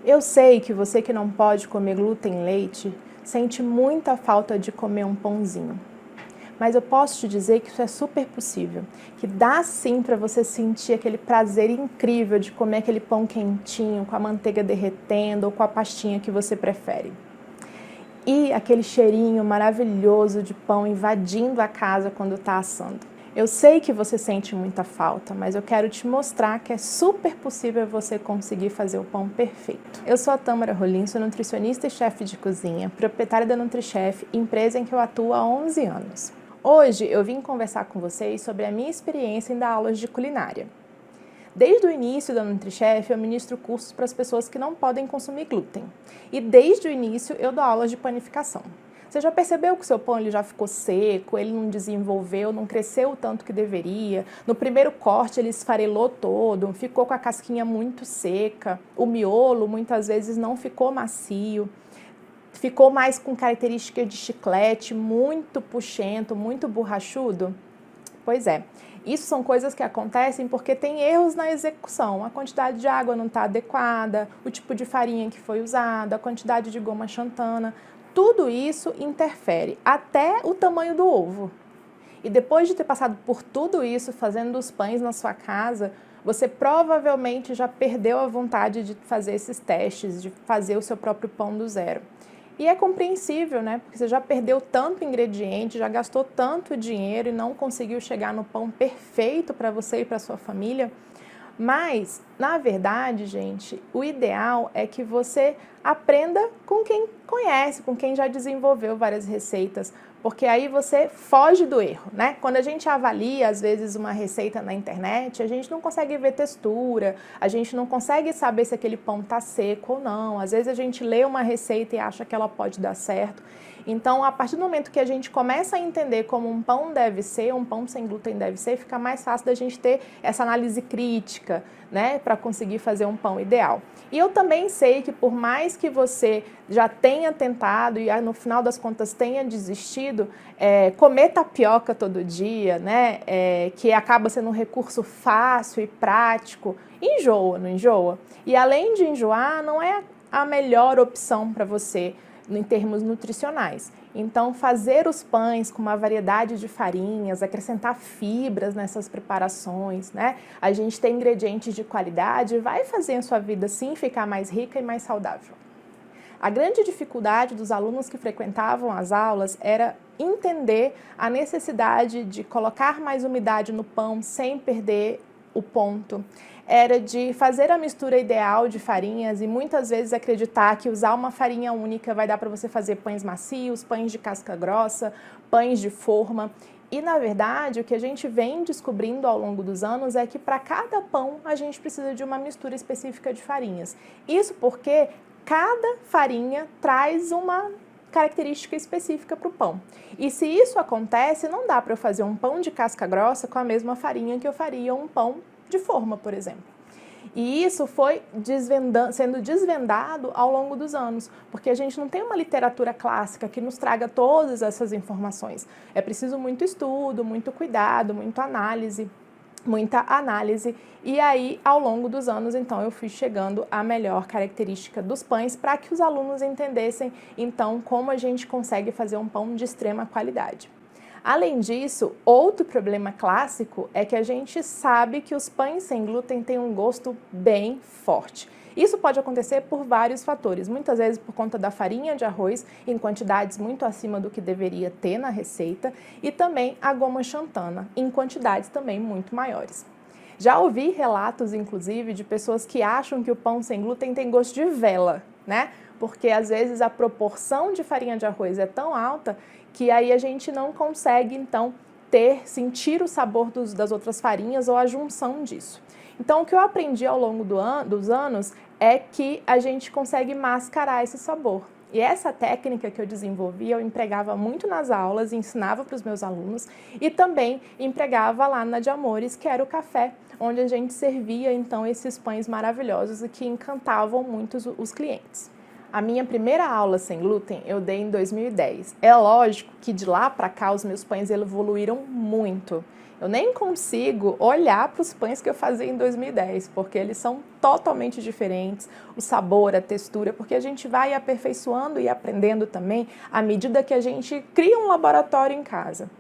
Eu sei que você que não pode comer glúten e leite sente muita falta de comer um pãozinho. Mas eu posso te dizer que isso é super possível, que dá sim para você sentir aquele prazer incrível de comer aquele pão quentinho, com a manteiga derretendo ou com a pastinha que você prefere. E aquele cheirinho maravilhoso de pão invadindo a casa quando está assando. Eu sei que você sente muita falta, mas eu quero te mostrar que é super possível você conseguir fazer o pão perfeito. Eu sou a Tâmara Rolim, sou nutricionista e chefe de cozinha, proprietária da NutriChef, empresa em que eu atuo há 11 anos. Hoje eu vim conversar com vocês sobre a minha experiência em dar aulas de culinária. Desde o início da NutriChef, eu ministro cursos para as pessoas que não podem consumir glúten. E desde o início eu dou aulas de panificação. Você já percebeu que o seu pão ele já ficou seco, ele não desenvolveu, não cresceu o tanto que deveria? No primeiro corte ele esfarelou todo, ficou com a casquinha muito seca, o miolo muitas vezes não ficou macio, ficou mais com característica de chiclete, muito puxento, muito borrachudo? Pois é, isso são coisas que acontecem porque tem erros na execução. A quantidade de água não está adequada, o tipo de farinha que foi usado, a quantidade de goma xantana. Tudo isso interfere, até o tamanho do ovo. E depois de ter passado por tudo isso, fazendo os pães na sua casa, você provavelmente já perdeu a vontade de fazer esses testes, de fazer o seu próprio pão do zero. E é compreensível, né? Porque você já perdeu tanto ingrediente, já gastou tanto dinheiro e não conseguiu chegar no pão perfeito para você e para sua família. Mas, na verdade, gente, o ideal é que você aprenda com quem conhece, com quem já desenvolveu várias receitas, porque aí você foge do erro, né? Quando a gente avalia, às vezes, uma receita na internet, a gente não consegue ver textura, a gente não consegue saber se aquele pão tá seco ou não. Às vezes a gente lê uma receita e acha que ela pode dar certo. Então, a partir do momento que a gente começa a entender como um pão deve ser, um pão sem glúten deve ser, fica mais fácil da gente ter essa análise crítica, né, para conseguir fazer um pão ideal. E eu também sei que por mais que você já tenha tentado e no final das contas tenha desistido, comer tapioca todo dia, né, que acaba sendo um recurso fácil e prático, enjoa, não enjoa? E além de enjoar, não é a melhor opção para você em termos nutricionais. Então, fazer os pães com uma variedade de farinhas, acrescentar fibras nessas preparações, né? A gente tem ingredientes de qualidade, vai fazer a sua vida sim ficar mais rica e mais saudável. A grande dificuldade dos alunos que frequentavam as aulas era entender a necessidade de colocar mais umidade no pão sem perder o ponto. Era de fazer a mistura ideal de farinhas e muitas vezes acreditar que usar uma farinha única vai dar para você fazer pães macios, pães de casca grossa, pães de forma. E, na verdade, o que a gente vem descobrindo ao longo dos anos é que para cada pão a gente precisa de uma mistura específica de farinhas. Isso porque cada farinha traz uma característica específica para o pão. E se isso acontece, não dá para eu fazer um pão de casca grossa com a mesma farinha que eu faria um pão de forma, por exemplo. E isso foi sendo desvendado ao longo dos anos, porque a gente não tem uma literatura clássica que nos traga todas essas informações. É preciso muito estudo, muito cuidado, muita análise, e aí, ao longo dos anos, então, eu fui chegando à melhor característica dos pães para que os alunos entendessem, então, como a gente consegue fazer um pão de extrema qualidade. Além disso, outro problema clássico é que a gente sabe que os pães sem glúten têm um gosto bem forte. Isso pode acontecer por vários fatores, muitas vezes por conta da farinha de arroz em quantidades muito acima do que deveria ter na receita e também a goma xantana em quantidades também muito maiores. Já ouvi relatos, inclusive, de pessoas que acham que o pão sem glúten tem gosto de vela, né? Porque às vezes a proporção de farinha de arroz é tão alta que aí a gente não consegue, então, sentir o sabor das outras farinhas ou a junção disso. Então, o que eu aprendi ao longo dos anos é que a gente consegue mascarar esse sabor. E essa técnica que eu desenvolvi, eu empregava muito nas aulas, ensinava para os meus alunos e também empregava lá na de Amores, que era o café, onde a gente servia, então, esses pães maravilhosos e que encantavam muito os clientes. A minha primeira aula sem glúten eu dei em 2010. É lógico que de lá para cá os meus pães evoluíram muito. Eu nem consigo olhar para os pães que eu fazia em 2010, porque eles são totalmente diferentes, o sabor, a textura, porque a gente vai aperfeiçoando e aprendendo também à medida que a gente cria um laboratório em casa.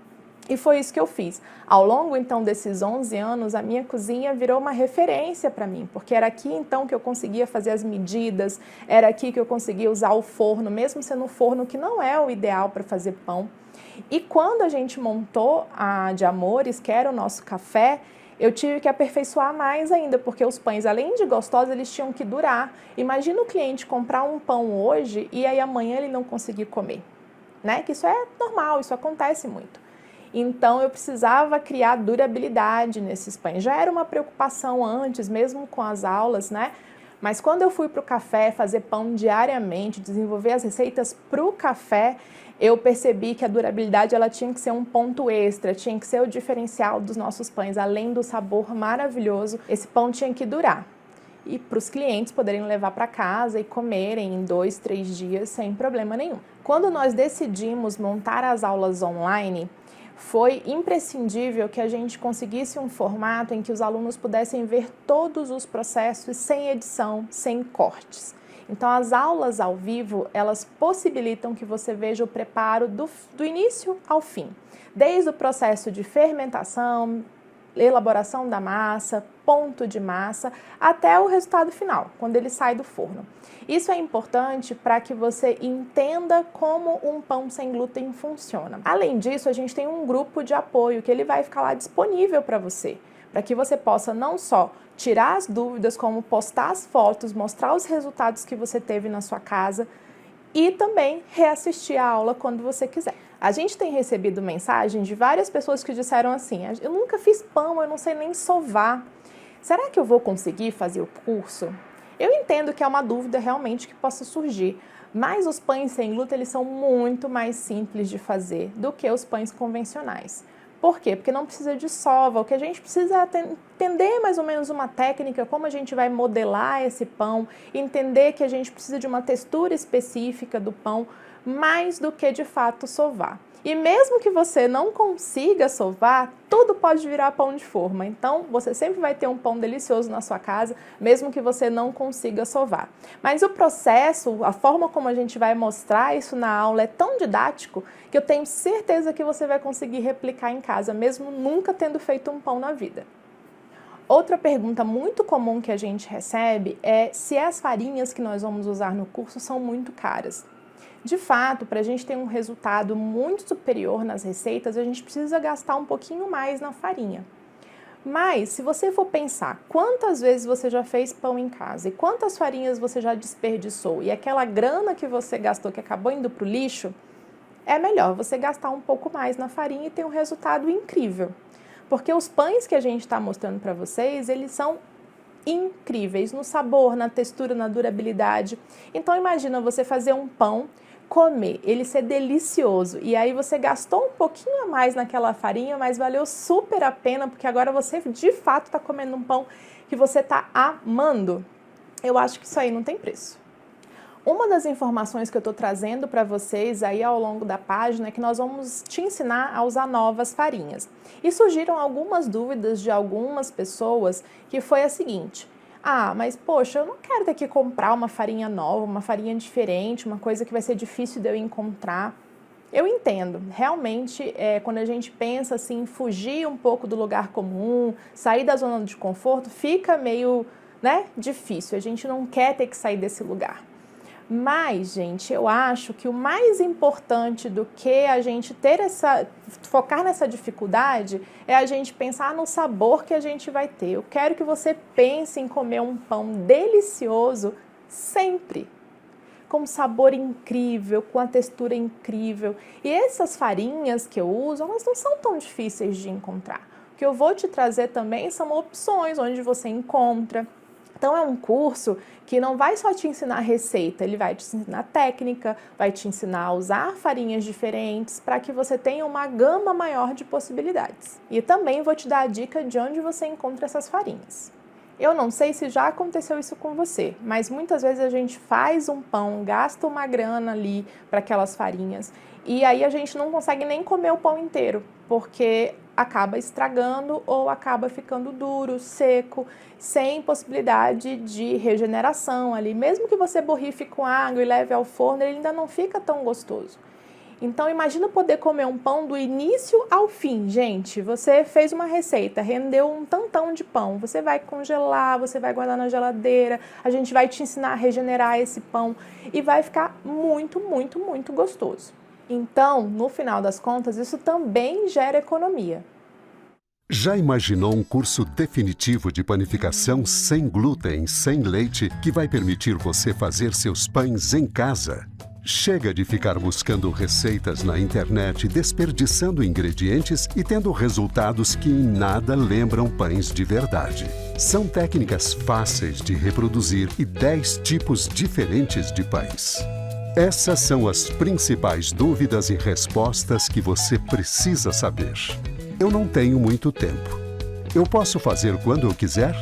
E foi isso que eu fiz. Ao longo, então, desses 11 anos, a minha cozinha virou uma referência para mim, porque era aqui, então, que eu conseguia fazer as medidas, era aqui que eu conseguia usar o forno, mesmo sendo um forno que não é o ideal para fazer pão. E quando a gente montou a de Amores, que era o nosso café, eu tive que aperfeiçoar mais ainda, porque os pães, além de gostosos, eles tinham que durar. Imagina o cliente comprar um pão hoje e aí amanhã ele não conseguir comer, né? Que isso é normal, isso acontece muito. Então, eu precisava criar durabilidade nesses pães. Já era uma preocupação antes, mesmo com as aulas, né? Mas quando eu fui para o café fazer pão diariamente, desenvolver as receitas para o café, eu percebi que a durabilidade ela tinha que ser um ponto extra, tinha que ser o diferencial dos nossos pães. Além do sabor maravilhoso, esse pão tinha que durar. E para os clientes poderem levar para casa e comerem em 2, 3 dias sem problema nenhum. Quando nós decidimos montar as aulas online, foi imprescindível que a gente conseguisse um formato em que os alunos pudessem ver todos os processos sem edição, sem cortes. Então, as aulas ao vivo, elas possibilitam que você veja o preparo do início ao fim, desde o processo de fermentação, elaboração da massa, ponto de massa, até o resultado final, quando ele sai do forno. Isso é importante para que você entenda como um pão sem glúten funciona. Além disso, a gente tem um grupo de apoio que ele vai ficar lá disponível para você que você possa não só tirar as dúvidas, como postar as fotos, mostrar os resultados que você teve na sua casa e também reassistir a aula quando você quiser. A gente tem recebido mensagens de várias pessoas que disseram assim: eu nunca fiz pão, eu não sei nem sovar. Será que eu vou conseguir fazer o curso? Eu entendo que é uma dúvida realmente que possa surgir, mas os pães sem glúten eles são muito mais simples de fazer do que os pães convencionais. Por quê? Porque não precisa de sova, o que a gente precisa é entender mais ou menos uma técnica, como a gente vai modelar esse pão, entender que a gente precisa de uma textura específica do pão, mais do que de fato sovar. E mesmo que você não consiga sovar, tudo pode virar pão de forma. Então, você sempre vai ter um pão delicioso na sua casa, mesmo que você não consiga sovar. Mas o processo, a forma como a gente vai mostrar isso na aula é tão didático que eu tenho certeza que você vai conseguir replicar em casa, mesmo nunca tendo feito um pão na vida. Outra pergunta muito comum que a gente recebe é se as farinhas que nós vamos usar no curso são muito caras. De fato, para a gente ter um resultado muito superior nas receitas, a gente precisa gastar um pouquinho mais na farinha. Mas, se você for pensar quantas vezes você já fez pão em casa e quantas farinhas você já desperdiçou e aquela grana que você gastou que acabou indo para o lixo, é melhor você gastar um pouco mais na farinha e ter um resultado incrível. Porque os pães que a gente está mostrando para vocês, eles são incríveis no sabor, na textura, na durabilidade. Então, imagina você fazer um pão, comer, ele ser delicioso e aí você gastou um pouquinho a mais naquela farinha, mas valeu super a pena porque agora você de fato está comendo um pão que você está amando. Eu acho que isso aí não tem preço. Uma das informações que eu estou trazendo para vocês aí ao longo da página é que nós vamos te ensinar a usar novas farinhas. E surgiram algumas dúvidas de algumas pessoas que foi a seguinte: mas poxa, eu não quero ter que comprar uma farinha nova, uma farinha diferente, uma coisa que vai ser difícil de eu encontrar. Eu entendo, realmente, quando a gente pensa assim, fugir um pouco do lugar comum, sair da zona de conforto, fica meio, difícil, a gente não quer ter que sair desse lugar. Mas, gente, eu acho que o mais importante do que a gente focar nessa dificuldade é a gente pensar no sabor que a gente vai ter. Eu quero que você pense em comer um pão delicioso sempre, com sabor incrível, com a textura incrível. E essas farinhas que eu uso, elas não são tão difíceis de encontrar. O que eu vou te trazer também são opções onde você encontra. Então, é um curso que não vai só te ensinar receita, ele vai te ensinar técnica, vai te ensinar a usar farinhas diferentes para que você tenha uma gama maior de possibilidades. E também vou te dar a dica de onde você encontra essas farinhas. Eu não sei se já aconteceu isso com você, mas muitas vezes a gente faz um pão, gasta uma grana ali para aquelas farinhas e aí a gente não consegue nem comer o pão inteiro, porque acaba estragando ou acaba ficando duro, seco, sem possibilidade de regeneração ali. Mesmo que você borrife com água e leve ao forno, ele ainda não fica tão gostoso. Então, imagina poder comer um pão do início ao fim, gente. Você fez uma receita, rendeu um tantão de pão. Você vai congelar, você vai guardar na geladeira, a gente vai te ensinar a regenerar esse pão e vai ficar muito, muito, muito gostoso. Então, no final das contas, isso também gera economia. Já imaginou um curso definitivo de panificação sem glúten, sem leite, que vai permitir você fazer seus pães em casa? Chega de ficar buscando receitas na internet, desperdiçando ingredientes e tendo resultados que em nada lembram pães de verdade. São técnicas fáceis de reproduzir e 10 tipos diferentes de pães. Essas são as principais dúvidas e respostas que você precisa saber. Eu não tenho muito tempo. Eu posso fazer quando eu quiser?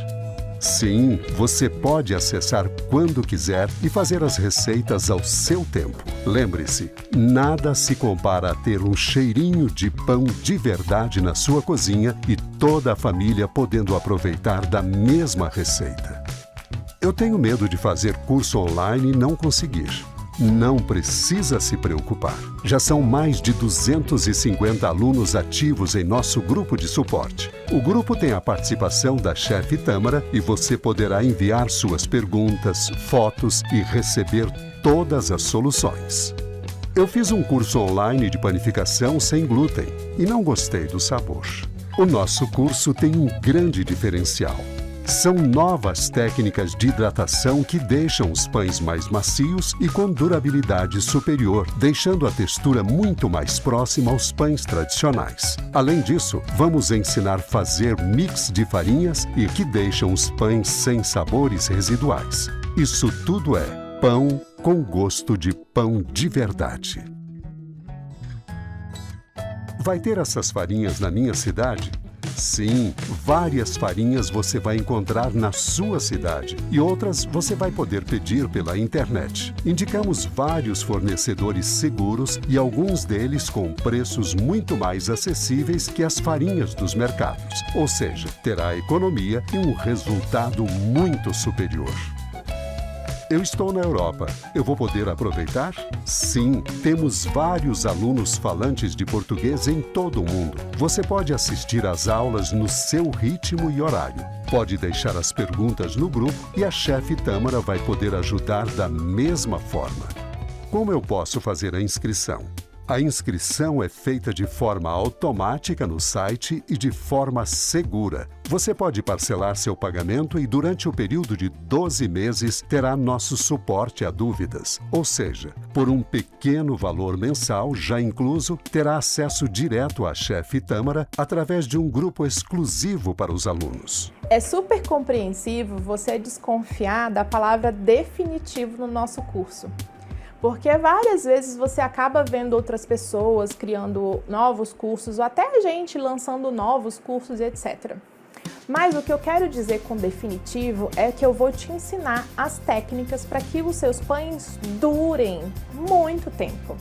Sim, você pode acessar quando quiser e fazer as receitas ao seu tempo. Lembre-se, nada se compara a ter um cheirinho de pão de verdade na sua cozinha e toda a família podendo aproveitar da mesma receita. Eu tenho medo de fazer curso online e não conseguir. Não precisa se preocupar. Já são mais de 250 alunos ativos em nosso grupo de suporte. O grupo tem a participação da chefe Tâmara e você poderá enviar suas perguntas, fotos e receber todas as soluções. Eu fiz um curso online de panificação sem glúten e não gostei do sabor. O nosso curso tem um grande diferencial. São novas técnicas de hidratação que deixam os pães mais macios e com durabilidade superior, deixando a textura muito mais próxima aos pães tradicionais. Além disso, vamos ensinar a fazer mix de farinhas e que deixam os pães sem sabores residuais. Isso tudo é pão com gosto de pão de verdade. Vai ter essas farinhas na minha cidade? Sim, várias farinhas você vai encontrar na sua cidade e outras você vai poder pedir pela internet. Indicamos vários fornecedores seguros e alguns deles com preços muito mais acessíveis que as farinhas dos mercados, ou seja, terá economia e um resultado muito superior. Eu estou na Europa. Eu vou poder aproveitar? Sim, temos vários alunos falantes de português em todo o mundo. Você pode assistir às aulas no seu ritmo e horário. Pode deixar as perguntas no grupo e a chefe Tâmara vai poder ajudar da mesma forma. Como eu posso fazer a inscrição? A inscrição é feita de forma automática no site e de forma segura. Você pode parcelar seu pagamento e durante o período de 12 meses terá nosso suporte a dúvidas. Ou seja, por um pequeno valor mensal já incluso, terá acesso direto à chefe Tâmara através de um grupo exclusivo para os alunos. É super compreensivo você desconfiar da palavra definitivo no nosso curso. Porque várias vezes você acaba vendo outras pessoas criando novos cursos, ou até gente lançando novos cursos, etc. Mas o que eu quero dizer com definitivo é que eu vou te ensinar as técnicas para que os seus pães durem muito tempo.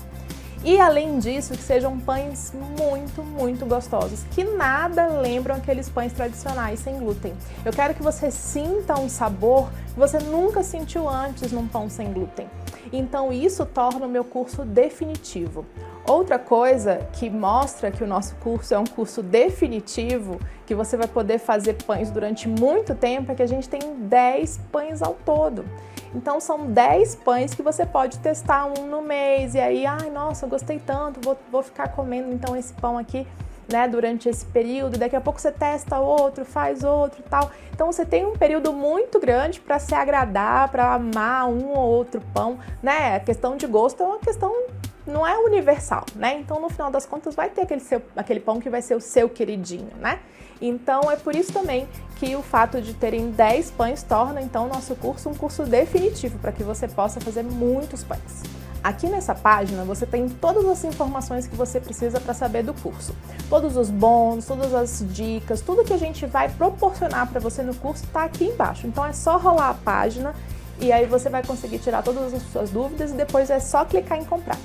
E além disso, que sejam pães muito, muito gostosos, que nada lembram aqueles pães tradicionais sem glúten. Eu quero que você sinta um sabor que você nunca sentiu antes num pão sem glúten. Então isso torna o meu curso definitivo. Outra coisa que mostra que o nosso curso é um curso definitivo, que você vai poder fazer pães durante muito tempo, é que a gente tem 10 pães ao todo. Então são 10 pães que você pode testar um no mês e aí, ai, nossa, eu gostei tanto, vou ficar comendo então esse pão aqui, né, durante esse período, daqui a pouco você testa outro, faz outro e tal. Então você tem um período muito grande para se agradar, para amar um ou outro pão, né? A questão de gosto é uma questão, não é universal, né? Então no final das contas vai ter aquele pão que vai ser o seu queridinho, né? Então é por isso também que o fato de terem 10 pães torna então o nosso curso um curso definitivo para que você possa fazer muitos pães. Aqui nessa página você tem todas as informações que você precisa para saber do curso. Todos os bônus, todas as dicas, tudo que a gente vai proporcionar para você no curso está aqui embaixo. Então é só rolar a página e aí você vai conseguir tirar todas as suas dúvidas e depois é só clicar em comprar.